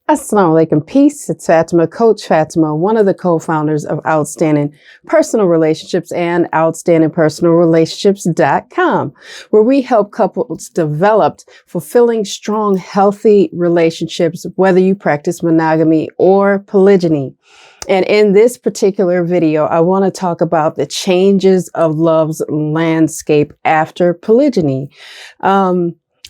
Assalamu alaikum, peace. It's Fatimah, Coach Fatimah, one of the co-founders of Outstanding Personal Relationships and OutstandingPersonalRelationships.com, where we help couples develop fulfilling, strong, healthy relationships, whether you practice monogamy or polygyny. And in this particular video, I want to talk about the changes of love's landscape after polygyny.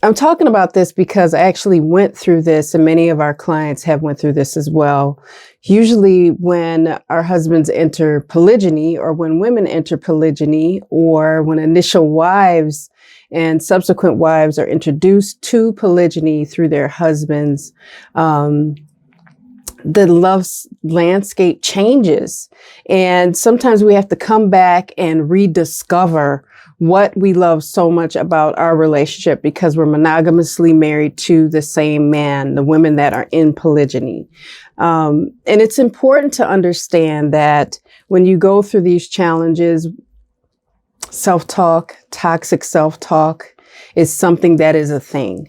I'm talking about this because I actually went through this, and many of our clients have went through this as well. Usually when our husbands enter polygyny, or when women enter polygyny, or when initial wives and subsequent wives are introduced to polygyny through their husbands, the love landscape changes. And sometimes we have to come back and rediscover what we love so much about our relationship because we're monogamously married to the same man, the women that are in polygyny. And it's important to understand that when you go through these challenges, self-talk, toxic self-talk is something that is a thing.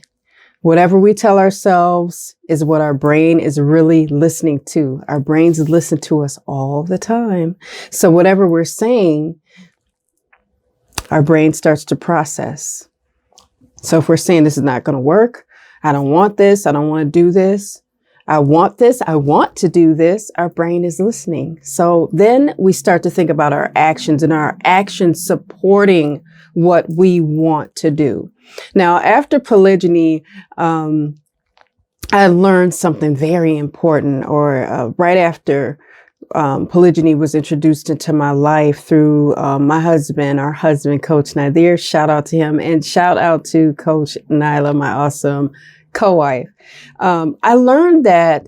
Whatever we tell ourselves is what our brain is really listening to. Our brains listen to us all the time. So whatever we're saying, our brain starts to process. So if we're saying this is not going to work, I don't want this, I don't want to do this, I want this, I want to do this, our brain is listening. So then we start to think about our actions and our actions supporting what we want to do. Now, after polygyny, I learned something very important, or right after polygyny was introduced into my life through my husband, our husband, Coach Nazir. Shout out to him, and shout out to Coach Nyla, my awesome co-wife. I learned that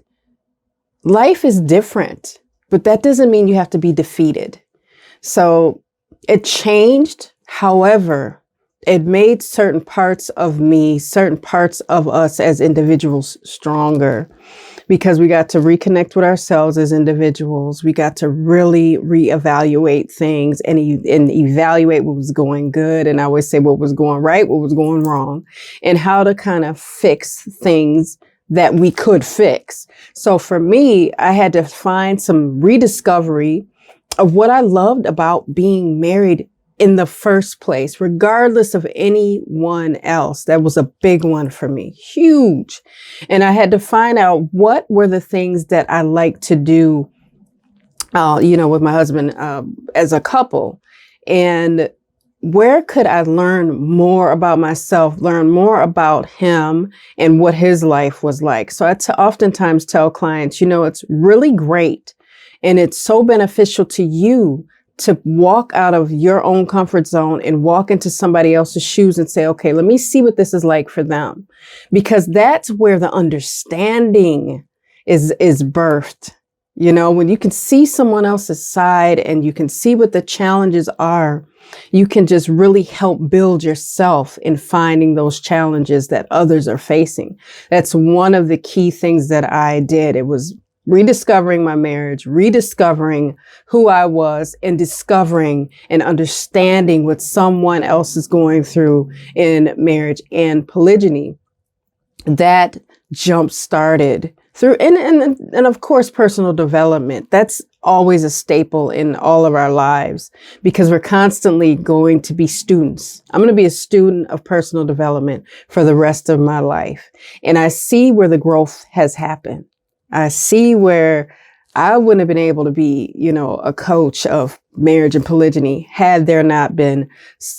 life is different, but that doesn't mean you have to be defeated. So it changed. However, it made certain parts of me, certain parts of us as individuals stronger, because we got to reconnect with ourselves as individuals. We got to really reevaluate things and evaluate what was going good. And I always say what was going right, what was going wrong, and how to kind of fix things that we could fix. So for me, I had to find some rediscovery of what I loved about being married in the first place, regardless of anyone else. That was a big one for me, huge. And I had to find out what were the things that I like to do, with my husband as a couple, and where could I learn more about myself, learn more about him and what his life was like. So I oftentimes tell clients, it's really great and it's so beneficial to you to walk out of your own comfort zone and walk into somebody else's shoes and say, okay, let me see what this is like for them. Because that's where the understanding is birthed. When you can see someone else's side and you can see what the challenges are, you can just really help build yourself in finding those challenges that others are facing. That's one of the key things that I did. It was rediscovering my marriage, rediscovering who I was, and discovering and understanding what someone else is going through in marriage and polygyny. That jump started through, and of course, personal development. That's always a staple in all of our lives because we're constantly going to be students. I'm going to be a student of personal development for the rest of my life. And I see where the growth has happened. I see where I wouldn't have been able to be, a coach of marriage and polygyny had there not been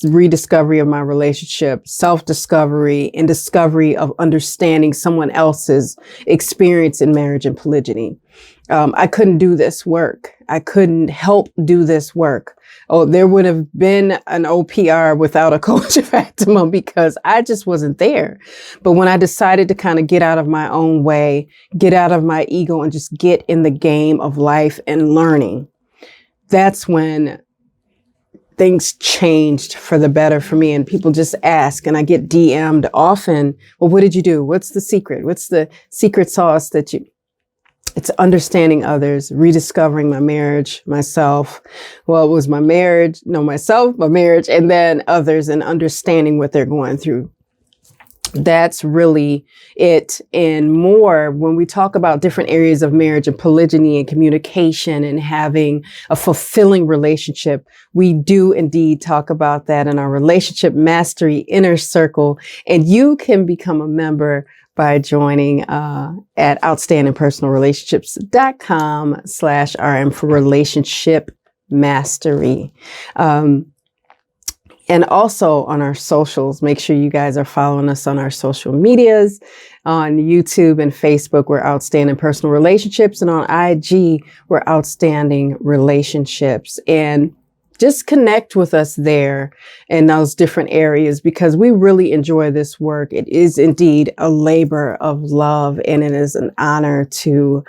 rediscovery of my relationship, self-discovery, and discovery of understanding someone else's experience in marriage and polygyny. I couldn't do this work. I couldn't help do this work. Oh, there would have been an OPR without a Coach Fatimah because I just wasn't there. But when I decided to kind of get out of my own way, get out of my ego and just get in the game of life and learning, that's when things changed for the better for me. And people just ask, and I get DM'd often, well, what did you do? What's the secret? What's the secret sauce that you... It's understanding others, rediscovering my marriage, myself. Well, it was my marriage, myself, my marriage, and then others, and understanding what they're going through. That's really it. And more when we talk about different areas of marriage and polygyny and communication and having a fulfilling relationship, we do indeed talk about that in our Relationship Mastery Inner Circle. And you can become a member by joining at outstandingpersonalrelationships.com/RM for relationship mastery. And also on our socials, make sure you guys are following us on our social medias. On YouTube and Facebook, we're Outstanding Personal Relationships. And on IG, we're Outstanding Relationships. And just connect with us there in those different areas because we really enjoy this work. It is indeed a labor of love, and it is an honor to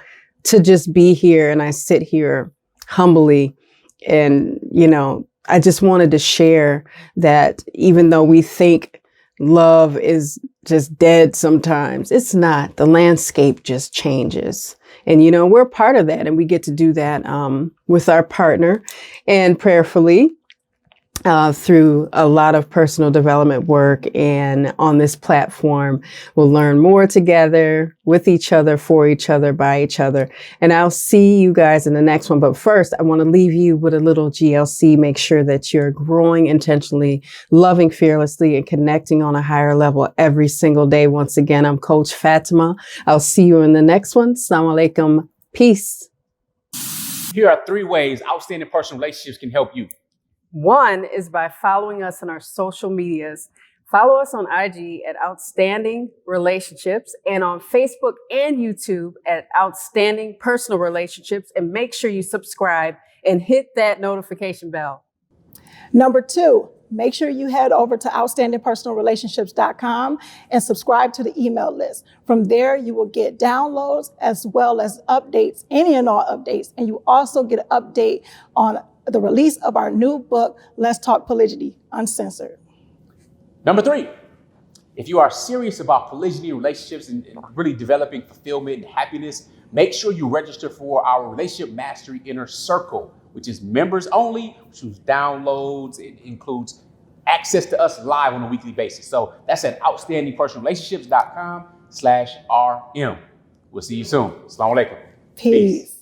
just be here. And I sit here humbly and, I just wanted to share that even though we think love is just dead sometimes, it's not. The landscape just changes. And, we're part of that. And we get to do that with our partner and prayerfully through a lot of personal development work. And on this platform, we'll learn more together with each other, for each other, by each other. And I'll see you guys in the next one. But first, I want to leave you with a little GLC. Make sure that you're growing intentionally, loving fearlessly, and connecting on a higher level every single day. Once again, I'm Coach Fatimah. I'll see you in the next one. Assalamu alaikum. Peace. Here are 3 ways Outstanding Personal Relationships can help you. One is by following us on our social medias. Follow us on IG at Outstanding Relationships and on Facebook and YouTube at Outstanding Personal Relationships. And make sure you subscribe and hit that notification bell. Number 2, make sure you head over to outstandingpersonalrelationships.com and subscribe to the email list. From there, you will get downloads as well as updates, any and all updates. And you also get an update on the release of our new book, Let's Talk Polygyny, Uncensored. Number 3, if you are serious about polygyny relationships and really developing fulfillment and happiness, make sure you register for our Relationship Mastery Inner Circle, which is members only, which includes downloads. It includes access to us live on a weekly basis. So that's at outstandingpersonalrelationships.com/RM. We'll see you soon. Assalamu alaikum. Peace.